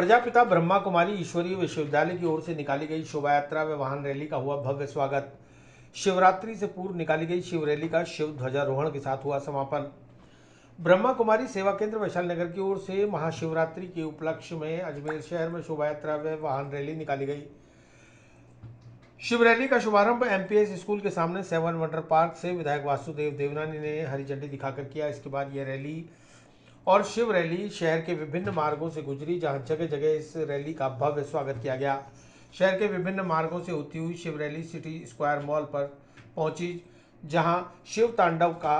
प्रजापिता ब्रह्मा कुमारी ईश्वरीय विश्वविद्यालय की ओर से निकाली गई शोभा यात्रा व वाहन रैली का हुआ भव्य स्वागत। शिवरात्रि से पूर्व निकाली गई शिव रैली का शिव ध्वजारोहण के साथ हुआ समापन। ब्रह्मा कुमारी सेवा केंद्र वैशाली नगर की ओर से महाशिवरात्रि के उपलक्ष्य में अजमेर शहर में शोभा यात्रा व वाहन रैली निकाली गई। शिव रैली का शुभारंभ एमपीएस स्कूल के सामने 7 वंडर पार्क से विधायक वासुदेव देवनानी ने हरी झंडी दिखाकर किया। इसके बाद यह रैली और शिव रैली शहर के विभिन्न मार्गों से गुजरी, जहां जगह जगह इस रैली का भव्य स्वागत किया गया। शहर के विभिन्न मार्गों से होती हुई Shiv rally city square mall पर पहुंची, जहां शिव तांडव का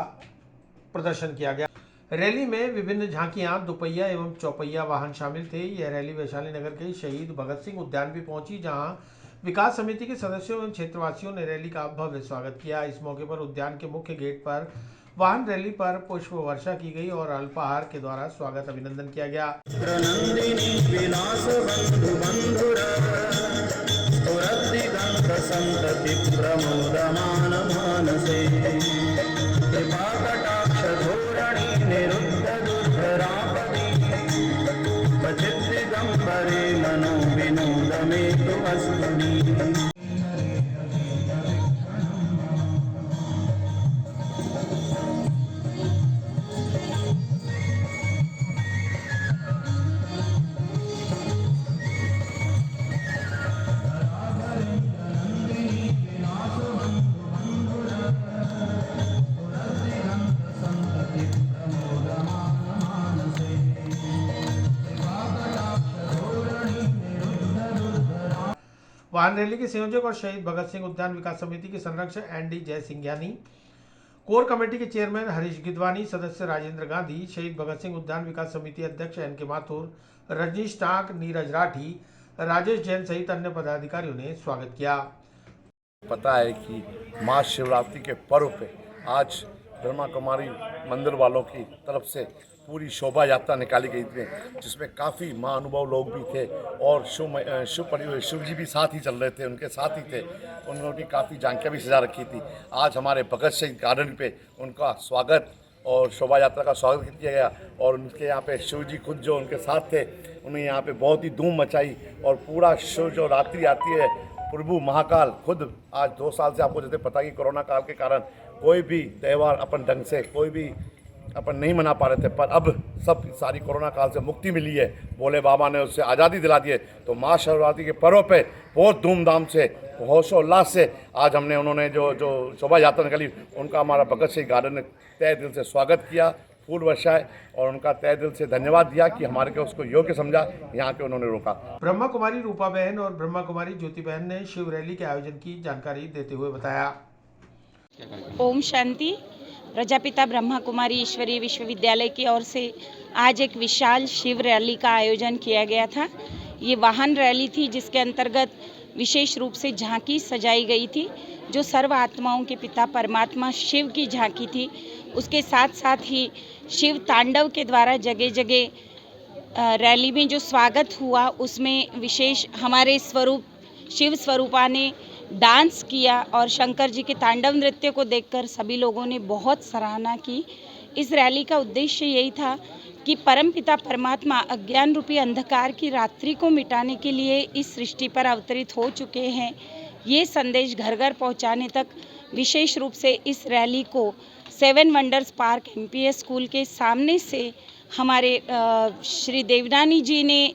प्रदर्शन किया गया। रैली में विभिन्न झांकियां, दुपहिया एवं चौपहिया वाहन शामिल थे। यह रैली वैशाली नगर के शहीद भगत सिंह उद्यान भी पहुंची, जहां विकास समिति के सदस्यों एवं क्षेत्रवासियों ने रैली का भव्य स्वागत किया। इस मौके पर उद्यान के मुख्य गेट पर वाहन रैली पर पुष्प वर्षा की गई और अल्पाहार के द्वारा स्वागत अभिनंदन किया गया। वाहन रैली के संयोजक और शहीद भगत सिंह उद्यान विकास समिति के संरक्षक एनडी जय सिंघियानी, कोर कमेटी के चेयरमैन हरीश गिदवानी, सदस्य राजेंद्र गांधी, शहीद भगत सिंह उद्यान विकास समिति अध्यक्ष एनके माथुर, रजनीश टाक, नीरज राठी, राजेश जैन सहित अन्य पदाधिकारियों ने स्वागत किया। पता है कि महाशिवरात्रि के पर्व पे आज ब्रह्मा कुमारी मंदिर वालों की तरफ से पूरी शोभा यात्रा निकाली गई थी, जिसमें काफ़ी महानुभाव लोग भी थे और शिव जी भी साथ ही चल रहे थे, उनके साथ ही थे। उन्होंने काफ़ी झांकियाँ भी सजा रखी थी। आज हमारे भगत सिंह गार्डन पे उनका स्वागत और शोभा यात्रा का स्वागत किया गया और उनके यहाँ पे शिव जी खुद जो उनके साथ थे, उन्हें यहाँ पे बहुत ही धूम मचाई और पूरा शिव जो रात्रि आती है, प्रभु महाकाल खुद आज 2 साल से आपको जैसे पता है कि कोरोना काल के कारण कोई भी त्यौहार अपन ढंग से कोई भी अपन नहीं मना पा रहे थे, पर अब सब सारी कोरोना काल से मुक्ति मिली है। भोले बाबा ने उससे आज़ादी दिला दी है। तो महाशिवरात्रि के पर्व पे बहुत धूमधाम से, हर्षोल्लास से आज हमने उन्होंने जो शोभा यात्रा निकाली, उनका हमारा भगत सिंह गार्डन ने तय दिल से स्वागत किया, फूल वर्षाए और उनका तय दिल से धन्यवाद दिया कि हमारे को उसको योग्य समझा, यहाँ के उन्होंने रोका। ब्रह्मा कुमारी रूपा बहन और ब्रह्मा कुमारी ज्योति बहन ने शिव रैली के आयोजन की जानकारी देते हुए बताया। ओम शांति। प्रजापिता ब्रह्मा कुमारी ईश्वरीय विश्वविद्यालय की ओर से आज एक विशाल शिव रैली का आयोजन किया गया था। ये वाहन रैली थी, जिसके अंतर्गत विशेष रूप से झांकी सजाई गई थी, जो सर्व आत्माओं के पिता परमात्मा शिव की झांकी थी। उसके साथ साथ ही शिव तांडव के द्वारा जगह जगह रैली में जो स्वागत हुआ, उसमें विशेष हमारे शिव स्वरूपा ने डांस किया और शंकर जी के तांडव नृत्य को देखकर सभी लोगों ने बहुत सराहना की। इस रैली का उद्देश्य यही था कि परमपिता परमात्मा अज्ञान रूपी अंधकार की रात्रि को मिटाने के लिए इस सृष्टि पर अवतरित हो चुके हैं। ये संदेश घर घर पहुंचाने तक विशेष रूप से इस रैली को 7 वंडर्स पार्क एमपीएस स्कूल के सामने से हमारे श्री देवनानी जी ने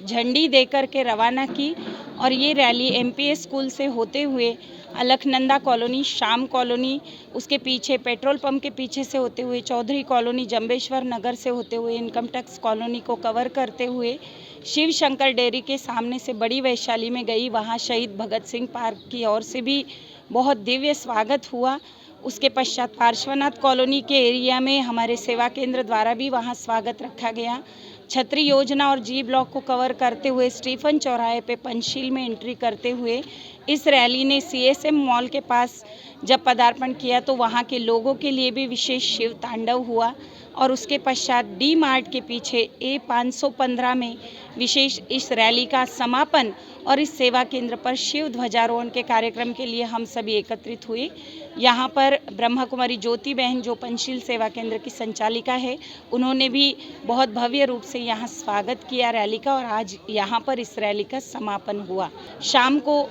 झंडी देकर के रवाना की और ये रैली एमपीएस स्कूल से होते हुए अलकनंदा कॉलोनी, शाम कॉलोनी, उसके पीछे पेट्रोल पंप के पीछे से होते हुए चौधरी कॉलोनी, जंबेश्वर नगर से होते हुए इनकम टैक्स कॉलोनी को कवर करते हुए शिव शंकर डेयरी के सामने से बड़ी वैशाली में गई। वहाँ शहीद भगत सिंह पार्क की ओर से भी बहुत दिव्य स्वागत हुआ। उसके पश्चात पार्श्वनाथ कॉलोनी के एरिया में हमारे सेवा केंद्र द्वारा भी वहाँ स्वागत रखा गया। छतरी योजना और जी ब्लॉक को कवर करते हुए स्टीफन चौराहे पे पंचशील में एंट्री करते हुए इस रैली ने सीएसएम मॉल के पास जब पदार्पण किया, तो वहाँ के लोगों के लिए भी विशेष शिव तांडव हुआ। और उसके पश्चात डी मार्ट के पीछे A515 में विशेष इस रैली का समापन और इस सेवा केंद्र पर शिव ध्वजारोहण के कार्यक्रम के लिए हम सभी एकत्रित हुए। यहाँ पर ब्रह्मा कुमारी ज्योति बहन जो पंचशील सेवा केंद्र की संचालिका है, उन्होंने भी बहुत भव्य रूप से यहाँ स्वागत किया रैली का और आज यहाँ पर इस रैली का समापन हुआ। शाम को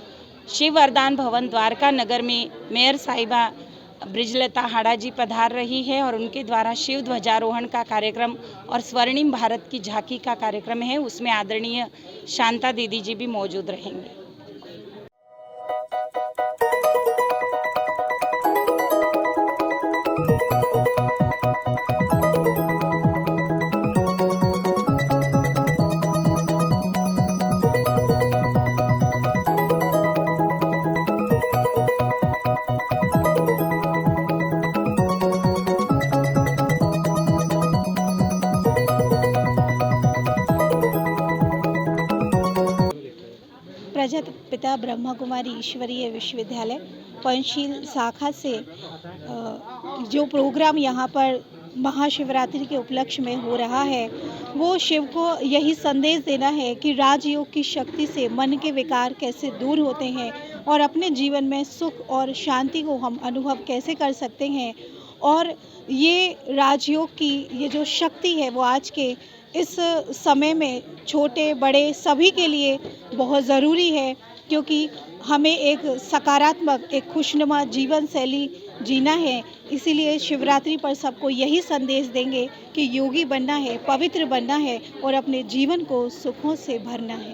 शिव वरदान भवन द्वारका नगर में मेयर साहिबा ब्रिजलता हाड़ा जी पधार रही है और उनके द्वारा शिव ध्वजारोहण का कार्यक्रम और स्वर्णिम भारत की झांकी का कार्यक्रम है, उसमें आदरणीय शांता दीदी जी भी मौजूद रहेंगे। प्रजापिता ब्रह्मा कुमारी ईश्वरीय विश्वविद्यालय पंचशील शाखा से जो प्रोग्राम यहाँ पर महाशिवरात्रि के उपलक्ष्य में हो रहा है, वो शिव को यही संदेश देना है कि राजयोग की शक्ति से मन के विकार कैसे दूर होते हैं और अपने जीवन में सुख और शांति को हम अनुभव कैसे कर सकते हैं। और ये राजयोग की ये जो शक्ति है वो आज के इस समय में छोटे बड़े सभी के लिए बहुत ज़रूरी है, क्योंकि हमें एक सकारात्मक एक खुशनुमा जीवन शैली जीना है। इसीलिए शिवरात्रि पर सबको यही संदेश देंगे कि योगी बनना है, पवित्र बनना है और अपने जीवन को सुखों से भरना है।